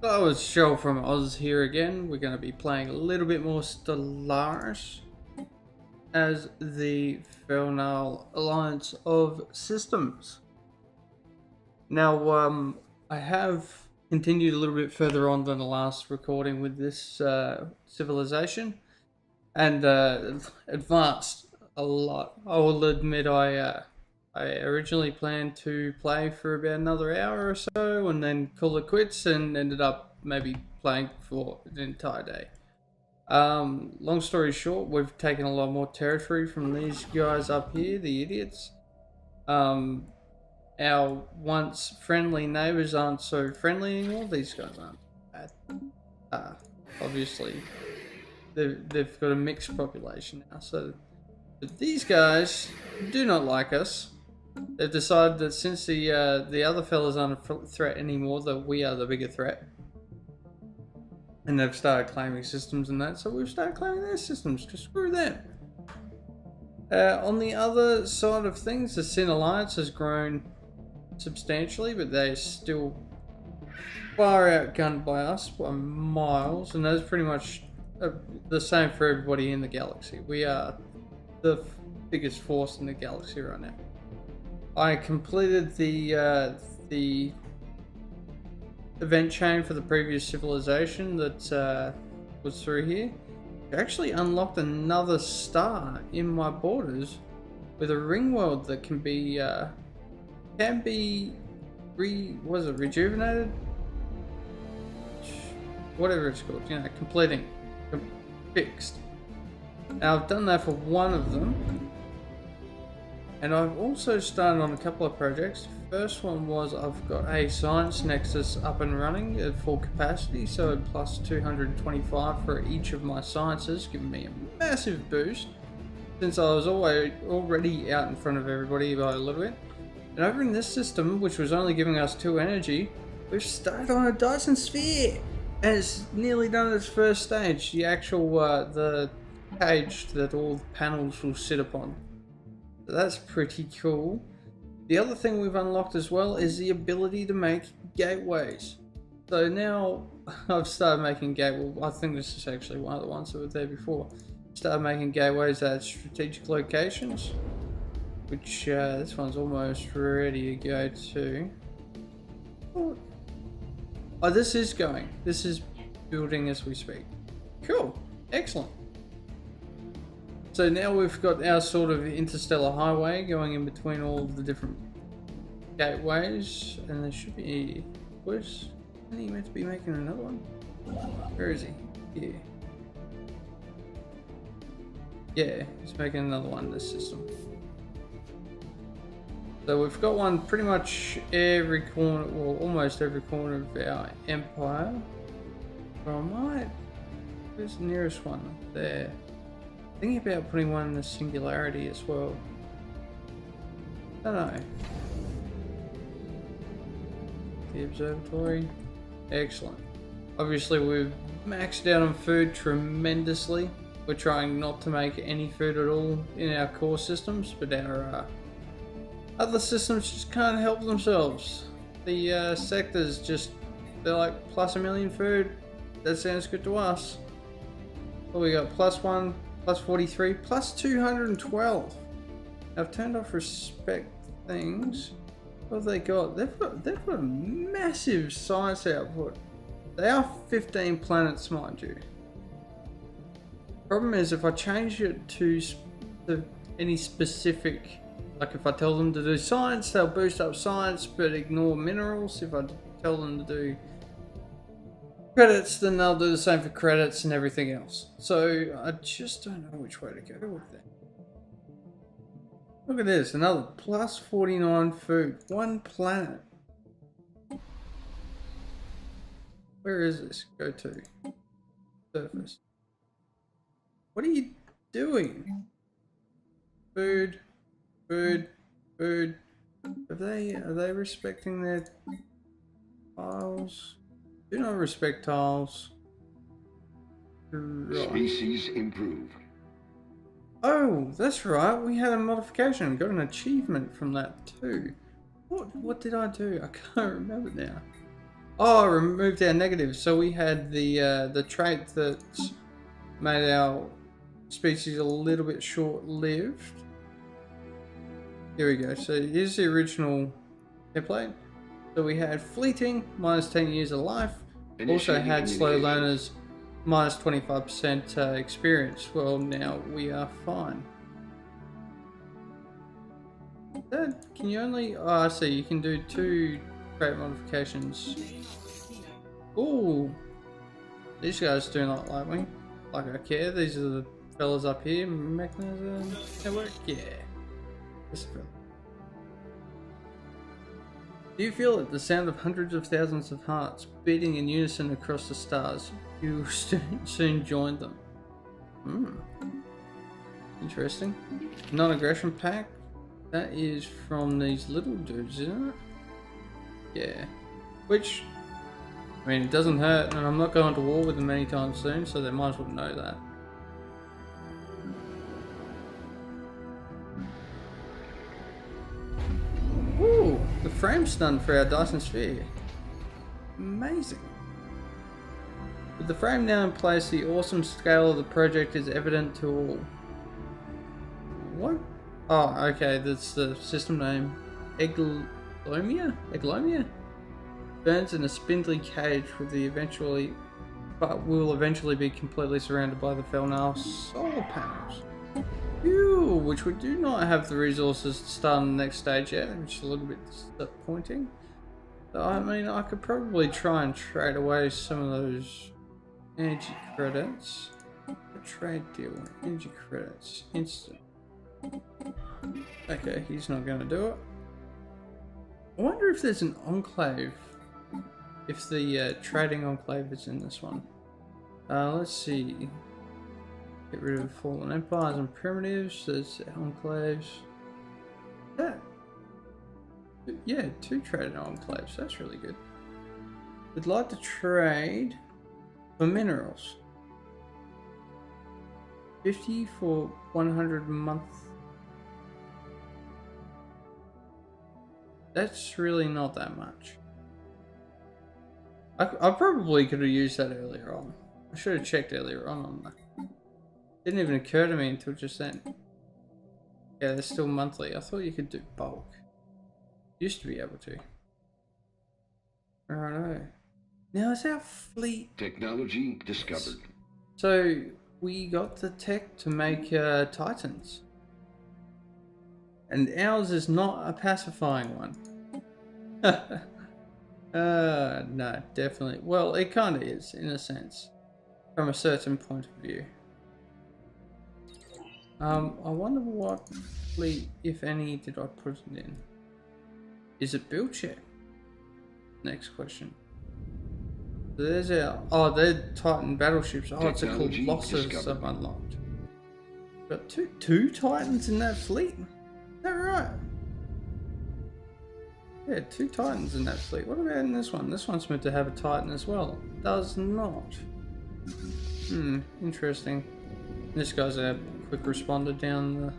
Hello, it's JoelfromAus here again. We're going to be playing a little bit more Stellaris as the Felnarl Alliance of Systems. Now, I have continued a little bit further on than the last recording with this civilization and advanced a lot. I will admit I originally planned to play for about another hour or so and then call it quits, and ended up maybe playing for the entire day. Long story short, we've taken a lot more territory from these guys up here, the idiots. Our once friendly neighbours aren't so friendly anymore. These guys aren't bad. Obviously, they've got a mixed population now, so but these guys do not like us. They've decided that since the other fellas aren't a threat anymore, that we are the bigger threat. And they've started claiming systems and that, so we've started claiming their systems, to screw them. On the other side of things, the Sin Alliance has grown substantially, but they're still far outgunned by us by miles, and that's pretty much the same for everybody in the galaxy. We are the biggest force in the galaxy right now. I completed the event chain for the previous civilization that was through here. I actually unlocked another star in my borders with a ring world that can be rejuvenated, whatever it's called, you know, completing, fixed. Now I've done that for one of them. And I've also started on a couple of projects. First one was I've got a science nexus up and running at full capacity, so plus 225 for each of my sciences, giving me a massive boost since I was already out in front of everybody by a little bit. And over in this system, which was only giving us 2 energy, we've started on a Dyson sphere, and it's nearly done its first stage, the actual the cage that all the panels will sit upon. So that's pretty cool. The other thing we've unlocked as well is the ability to make gateways. So now I've started making gateways. I think this is actually one of the ones that were there before. Started making gateways at strategic locations, which this one's almost ready to go to. Oh, this is going. This is building as we speak. Cool. Excellent. So now we've got our sort of interstellar highway going in between all of the different gateways, and there should be... Isn't he meant to be making another one? Where is he? Here. Yeah, he's making another one in this system. So we've got one pretty much every corner, well, almost every corner of our empire. But I might... Where's the nearest one? There. Thinking about putting one in the singularity as well. I don't know. The observatory. Excellent. Obviously we've maxed out on food tremendously. We're trying not to make any food at all in our core systems, but our other systems just can't help themselves. The sectors just, they're like plus 1 million food. That sounds good to us. Well, we got +1, +43, +212. I've turned off respect things. What have they got? They've got a massive science output. They are 15 planets, mind you. Problem is, if I change it to any specific, like if I tell them to do science, they'll boost up science but ignore minerals. If I tell them to do credits, then they'll do the same for credits and everything else. So I just don't know which way to go with that. Look at this, another +49 food, 1 planet. Where is this? Go to surface. What are you doing? Food, food, food. Are they respecting their tiles? Do not respect tiles. Right. Species improved. Oh, that's right. We had a modification. Got an achievement from that too. What did I do? I can't remember now. Oh, removed our negatives. So we had the trait that made our species a little bit short-lived. Here we go. So here's the original template. So we had fleeting, minus 10 years of life. Also had slow learners, minus 25% experience. Well, now we are fine. Can you only... Oh, I see. You can do 2 trait modifications. Ooh. These guys do not like me. Like I care. These are the fellas up here. Mechanism network. Yeah. This fella. Do you feel it? The sound of hundreds of thousands of hearts beating in unison across the stars. You will soon join them. Interesting. Non-aggression pack. That is from these little dudes, isn't it? Yeah. Which, I mean, it doesn't hurt, and I'm not going to war with them anytime soon, so they might as well know that. Ooh, the frame stun for our Dyson Sphere. Amazing. With the frame now in place, the awesome scale of the project is evident to all. What? Oh, okay, that's the system name. Eglomia? Eglomia? Burns in a spindly cage with the but will eventually be completely surrounded by the Felnarl solar panels. Ew, which we do not have the resources to start on the next stage yet, which is a little bit disappointing. So, I mean, I could probably try and trade away some of those energy credits. A trade deal, energy credits, instant. Okay, he's not going to do it. I wonder if there's an enclave. If the trading enclave is in this one. Let's see. Get rid of fallen empires and primitives. There's enclaves. Yeah, 2 trading enclaves. That's really good. We'd like to trade for minerals. 50 for 100 a month. That's really not that much. I probably could have used that earlier on. I should have checked earlier on that. Didn't even occur to me until just then. Yeah, they're still monthly. I thought you could do bulk. Used to be able to. Righto. Now is our fleet... Technology discovered. So, we got the tech to make Titans. And ours is not a pacifying one. No, definitely. Well, it kind of is, in a sense. From a certain point of view. I wonder what fleet, if any, did I put it in? Is it built yet? Next question. So there's our... Oh, they're Titan battleships. Oh, it's a Colossus I've unlocked. Got two Titans in that fleet? Is that right? Yeah, 2 Titans in that fleet. What about in this one? This one's meant to have a Titan as well. Does not. Interesting. This guy's a quick responder down the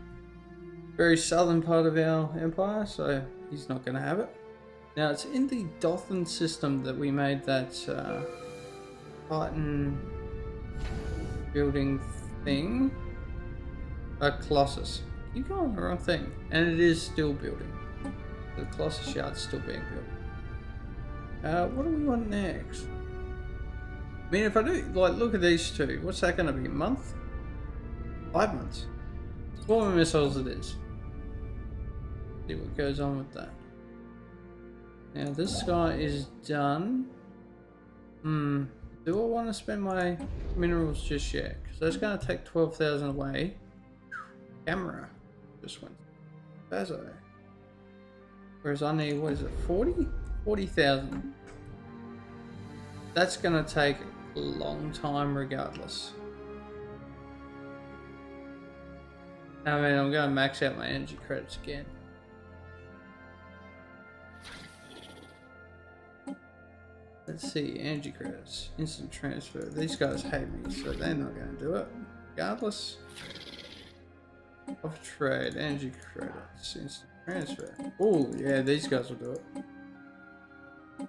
very southern part of our empire, so he's not going to have it. Now, it's in the Dothan system that we made that Titan building thing. Colossus. Keep going on the wrong thing. And it is still building. The Colossus Yard's still being built. What do we want next? I mean, if I do, like, look at these 2. What's that going to be? A month? 5 months? 4 missiles it is. See what goes on with that. Now, this guy is done. Do I want to spend my minerals just yet? Because that's going to take 12,000 away. Camera just went. Bazo. Whereas I need, what is it, 40? 40,000. That's going to take a long time regardless. I mean, I'm going to max out my energy credits again. Let's see, energy credits, instant transfer. These guys hate me, so they're not going to do it. Regardless. Of trade, energy credits, instant transfer. Oh, yeah, these guys will do it.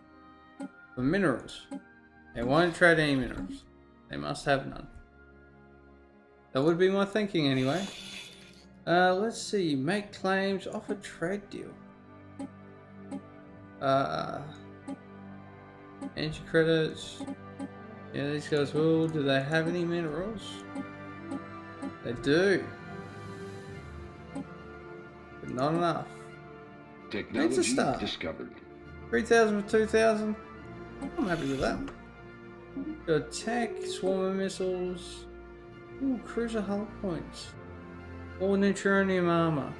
For minerals. They won't trade any minerals. They must have none. That would be my thinking anyway. Let's see. Make claims, offer trade deal. Energy credits. Yeah, these guys will. Do they have any minerals? They do. But not enough. Technology discovered. 3,000 for 2,000. I'm happy with that. Got tech, swarmer missiles. Ooh, cruiser hull points. All neutronium armor.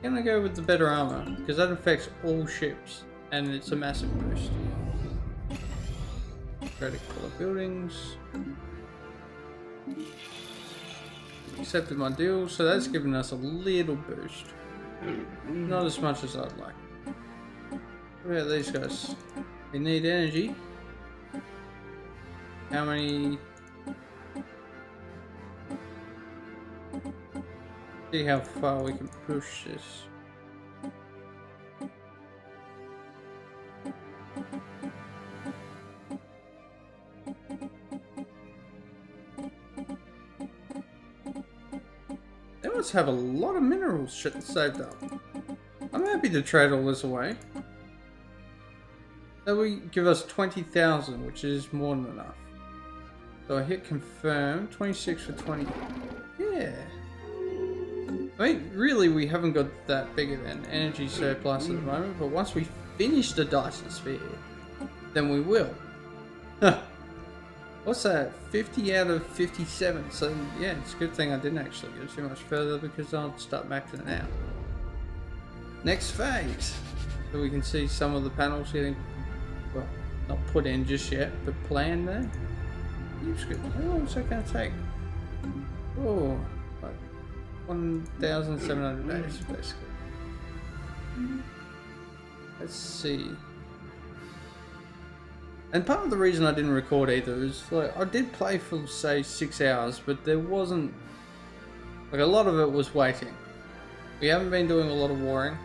Gonna go with the better armor because that affects all ships and it's a massive boost. Credit color buildings. Accepted my deal, so that's given us a little boost. Not as much as I'd like. What about these guys? They need energy. How many? See how far we can push this. They must have a lot of minerals saved up. I'm happy to trade all this away. That would give us 20,000, which is more than enough. So I hit confirm, 26 for 20. Yeah. I mean, really, we haven't got that big of an energy surplus at the moment, but once we finish the Dyson Sphere, then we will. What's that? 50 out of 57. So, yeah, it's a good thing I didn't actually go too much further because I'll start maxing it out. Next phase. So we can see some of the panels getting, well, not put in just yet, but planned there. How long is that going to take? Oh, like 1,700 days, basically. Let's see. And part of the reason I didn't record either is, like, I did play for, say, 6 hours, but there wasn't, like, a lot of it was waiting. We haven't been doing a lot of warring,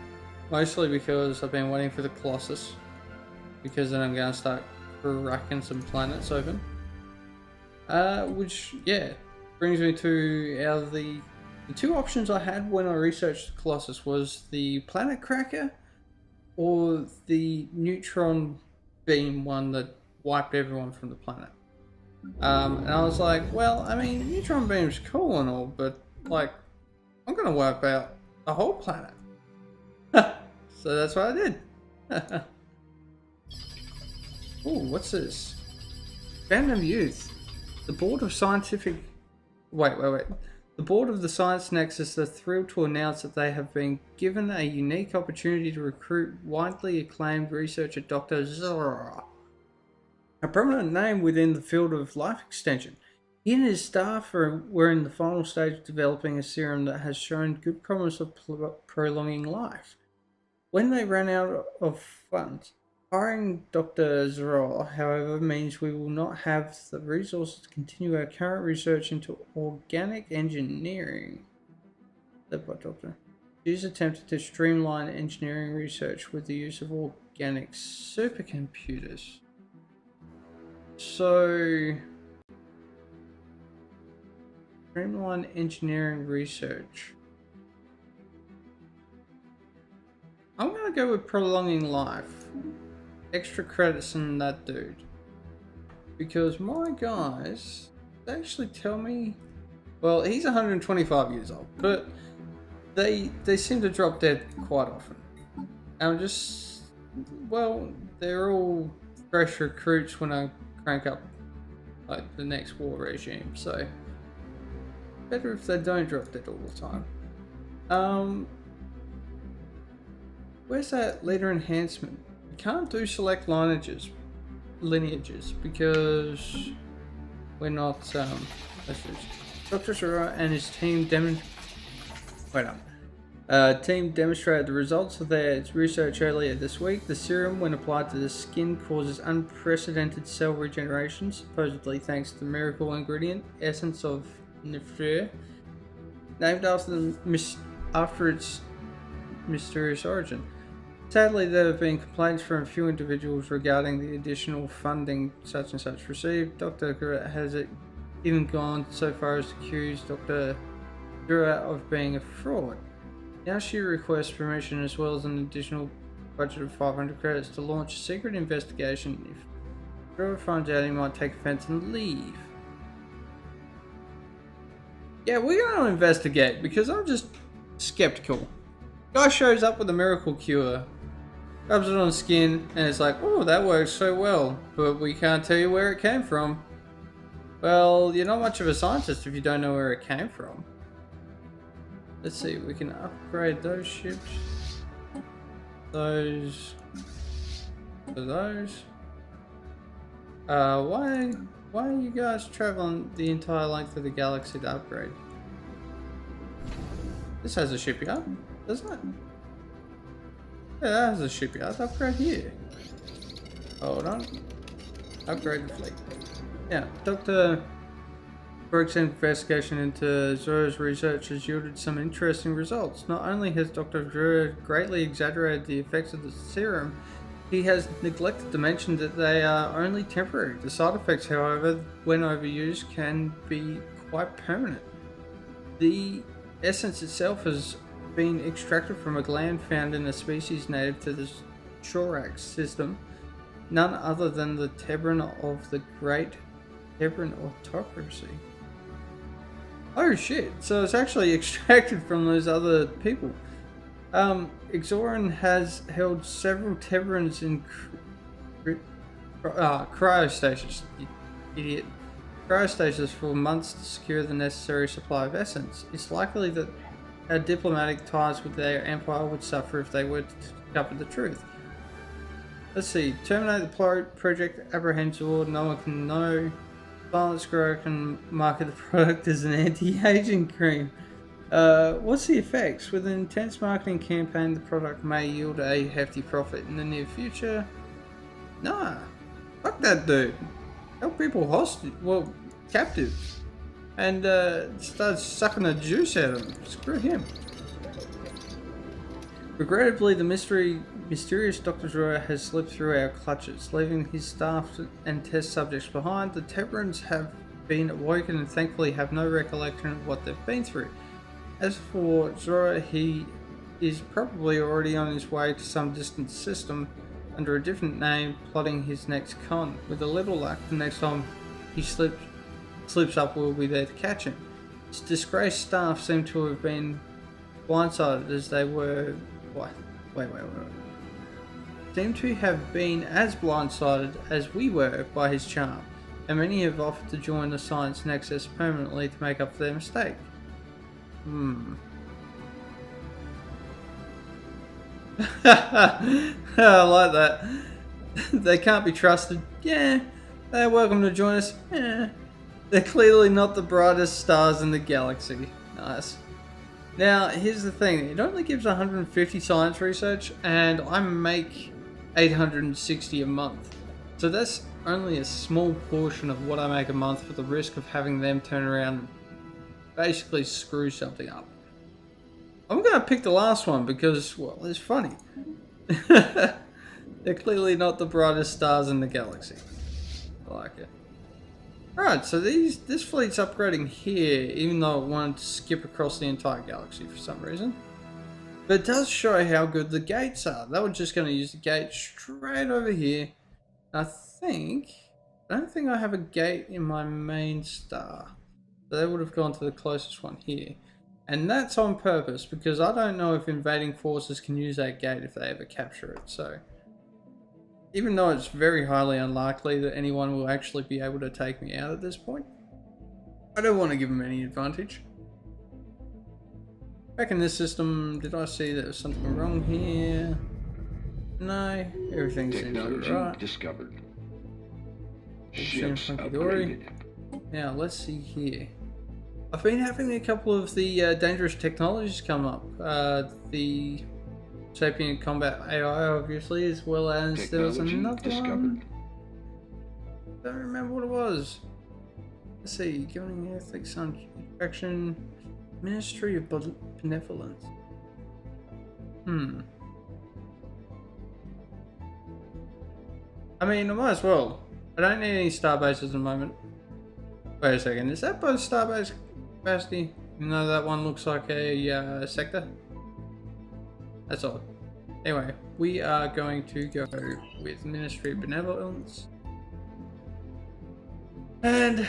mostly because I've been waiting for the Colossus, because then I'm going to start cracking some planets open. Which, yeah, brings me to the two options I had when I researched the Colossus was the planet cracker or the neutron beam one that wiped everyone from the planet. And I was like, well, I mean, neutron beam's cool and all, but, like, I'm gonna wipe out a whole planet. So that's what I did. Ooh, what's this? Fountain of Youth. The Board of Scientific... Wait. The Board of the Science Nexus are thrilled to announce that they have been given a unique opportunity to recruit widely acclaimed researcher Dr. Zora, a prominent name within the field of life extension. He and his staff were in the final stage of developing a serum that has shown good promise of prolonging life. When they ran out of funds, hiring Dr. Zora, however, means we will not have the resources to continue our current research into organic engineering. Led by Dr. She's attempted to streamline engineering research with the use of organic supercomputers. So, streamline engineering research. I'm gonna go with prolonging life. Extra credits in that dude. Because my guys, they actually tell me, well, he's 125 years old, but they seem to drop dead quite often. I'm just, well, they're all fresh recruits when I crank up like the next war regime, so better if they don't drop dead all the time. Where's that leader enhancement? We can't do select lineages because we're not Dr. Zora and his team demonstrated the results of their research earlier this week. The serum, when applied to the skin, causes unprecedented cell regeneration, supposedly thanks to the miracle ingredient, essence of Nefrir, named after its mysterious origin. Sadly, there have been complaints from a few individuals regarding the additional funding such and such received. Dr. Gura has even gone so far as to accuse Dr. Gura of being a fraud. Now she requests permission as well as an additional budget of 500 credits to launch a secret investigation. If Gura finds out, he might take offense and leave. Yeah, we're going to investigate because I'm just skeptical. Guy shows up with a miracle cure, rubs it on skin, and it's like, oh, that works so well, but we can't tell you where it came from. Well, you're not much of a scientist if you don't know where it came from. Let's see, we can upgrade those ships. Those. To those. Why are you guys traveling the entire length of the galaxy to upgrade? This has a shipyard, doesn't it? Yeah, that has a shipyard. Upgrade here. Hold on. Upgrade the fleet. Yeah, Dr. Burke's investigation into Zora's research has yielded some interesting results. Not only has Dr. Zora greatly exaggerated the effects of the serum, he has neglected to mention that they are only temporary. The side effects, however, when overused, can be quite permanent. The essence itself has been extracted from a gland found in a species native to the Shorax system, none other than the Tebran of the Great Tebran Autocracy. Oh shit, so it's actually extracted from those other people. Exorin has held several Tebrans in cryostasis, you idiot. Cryostasis for months to secure the necessary supply of essence. It's likely that our diplomatic ties with their empire would suffer if they were to discover the truth. Let's see. Terminate the project apprehensible. No one can know. Silence Grower can market the product as an anti-aging cream. What's the effects? With an intense marketing campaign, the product may yield a hefty profit in the near future. Nah. Fuck that dude. Held people hostage, well, captive, and started sucking the juice out of them. Screw him. Regrettably, the mysterious Dr. Zora has slipped through our clutches, leaving his staff and test subjects behind. The Tebrans have been awoken and thankfully have no recollection of what they've been through. As for Zora, he is probably already on his way to some distant system under a different name, plotting his next con. With a little luck, the next time he slips up, we'll be there to catch him. His disgraced staff seem to have been blindsided as they were... What? Wait. Seem to have been as blindsided as we were by his charm, and many have offered to join the Science Nexus permanently to make up for their mistake. I like that. They can't be trusted. Yeah. They're welcome to join us. Yeah. They're clearly not the brightest stars in the galaxy. Nice. Now, here's the thing. It only gives 150 science research, and I make 860 a month. So that's only a small portion of what I make a month for the risk of having them turn around and basically screw something up. I'm going to pick the last one because, well, it's funny. They're clearly not the brightest stars in the galaxy. I like it. Alright, so this fleet's upgrading here, even though it wanted to skip across the entire galaxy for some reason. But it does show how good the gates are. They were just going to use the gate straight over here. I don't think I have a gate in my main star. So they would have gone to the closest one here. And that's on purpose, because I don't know if invading forces can use that gate if they ever capture it. So, even though it's very highly unlikely that anyone will actually be able to take me out at this point, I don't want to give them any advantage. Back in this system, did I see there was something wrong here? No, everything seems to be right. Discovered. Ships upgraded. Now, let's see here. I've been having a couple of the dangerous technologies come up. The Sapient Combat AI, obviously, as well as there was another one. Don't remember what it was. Let's see. Giving Earthly Sun Attraction, Ministry of Benevolence. I mean, I might as well. I don't need any star bases at the moment. Wait a second, is that both star base capacity? Even though that one looks like a sector? That's odd. Anyway, we are going to go with Ministry of Benevolence. And if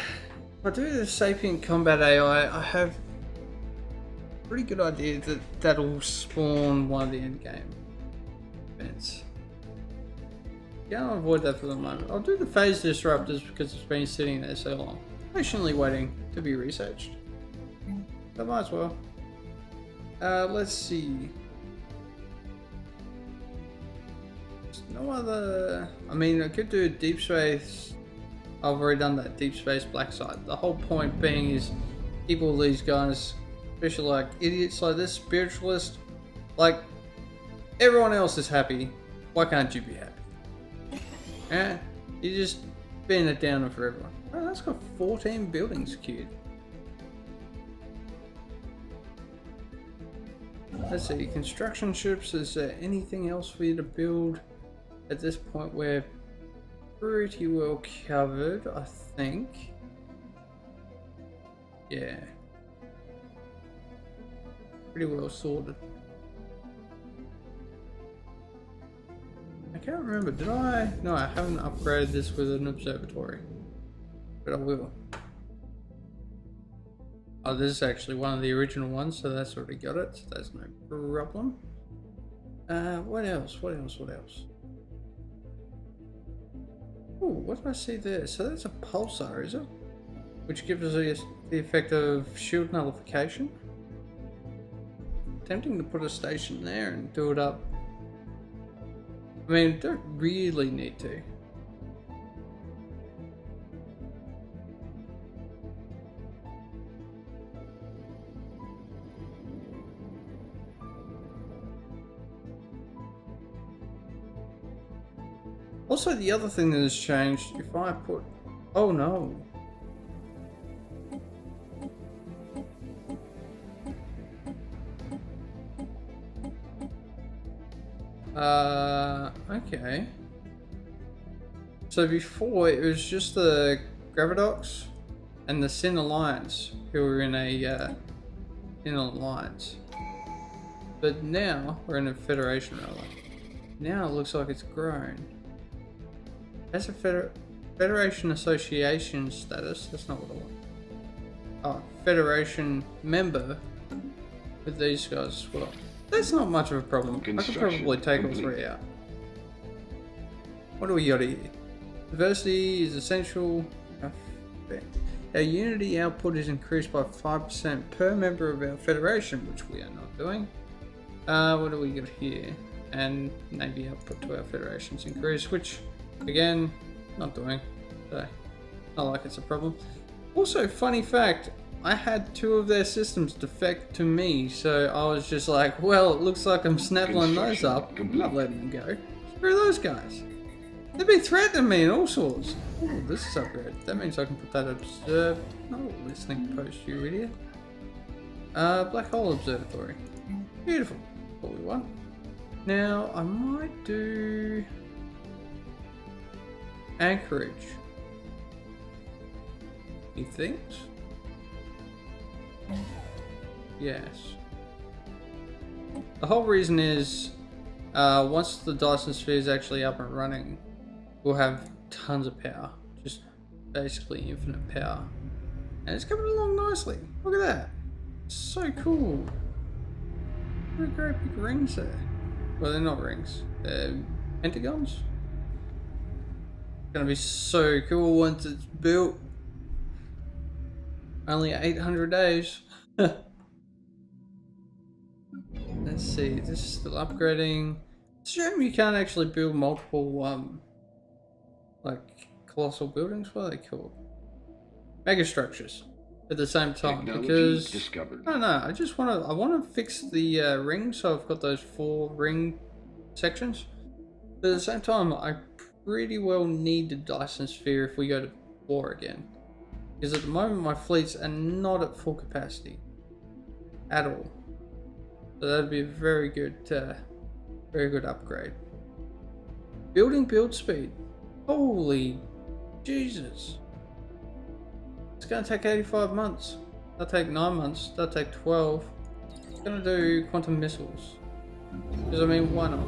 I do the Sapient Combat AI, I have a pretty good idea that that'll spawn one of the endgame events. Yeah, I'll avoid that for the moment. I'll do the Phase Disruptors because it's been sitting there so long. Patiently waiting to be researched. So might as well. Let's see. There's no other... I mean, I could do Deep Space. I've already done that Deep Space Black Site. The whole point being is keep all these guys, especially like idiots like this, spiritualist, like everyone else is happy. Why can't you be happy? Yeah, you're just being a downer for everyone. Oh, that's got 14 buildings queued. Let's see, construction ships. Is there anything else for you to build at this point? We're pretty well covered, I think. Yeah. Pretty well sorted. I can't remember, did I? No, I haven't upgraded this with an observatory. But I will. Oh, this is actually one of the original ones, so that's already got it, so that's no problem. What else? Oh, what did I see there? So that's a pulsar, is it? Which gives us the effect of shield nullification. Tempting to put a station there and do it up. I mean, don't really need to. Also, the other thing that has changed, if I put... Oh no. Okay. So before, it was just the Gravidox and the Sin Alliance who were in an alliance. But now, we're in a Federation rather. Now it looks like it's grown. As a Federation Association status, that's not what I want. Oh, Federation member with these guys as well. That's not much of a problem. I could probably take all three out. What do we got here? Diversity is essential. Our unity output is increased by 5% per member of our Federation, which we are not doing. What do we got here? And Navy output to our Federation's increased, which again, not doing. So, not like it's a problem. Also, funny fact, I had 2 of their systems defect to me, so I was just like, well, it looks like I'm snapping those up. I'm not letting them go. Screw those guys. They've been threatening me and all sorts. Oh, this is upgraded. That means I can put that observe. No listening post, you idiot. Black hole observatory. Beautiful. What we want. Now, I might do Anchorage. He thinks? Yes. The whole reason is, once the Dyson Sphere is actually up and running, we'll have tons of power. Just basically infinite power. And it's coming along nicely. Look at that. So cool. What a great big rings there. Well, they're not rings. They're pentagons. It's gonna be so cool once it's built. Only 800 days. Let's see, this is still upgrading. It's a shame you can't actually build multiple, like, colossal buildings. What are they called? Mega structures at the same time. Because discovered. I don't know, I want to fix the rings, so I've got those 4 ring sections. But at the same time, I pretty well need the Dyson Sphere if we go to war again. Because at the moment my fleets are not at full capacity at all. So that'd be a very good upgrade. Building build speed. Holy Jesus. It's going to take 85 months. That'll take 9 months. That'll take 12. It's going to do quantum missiles. Because I mean, why not?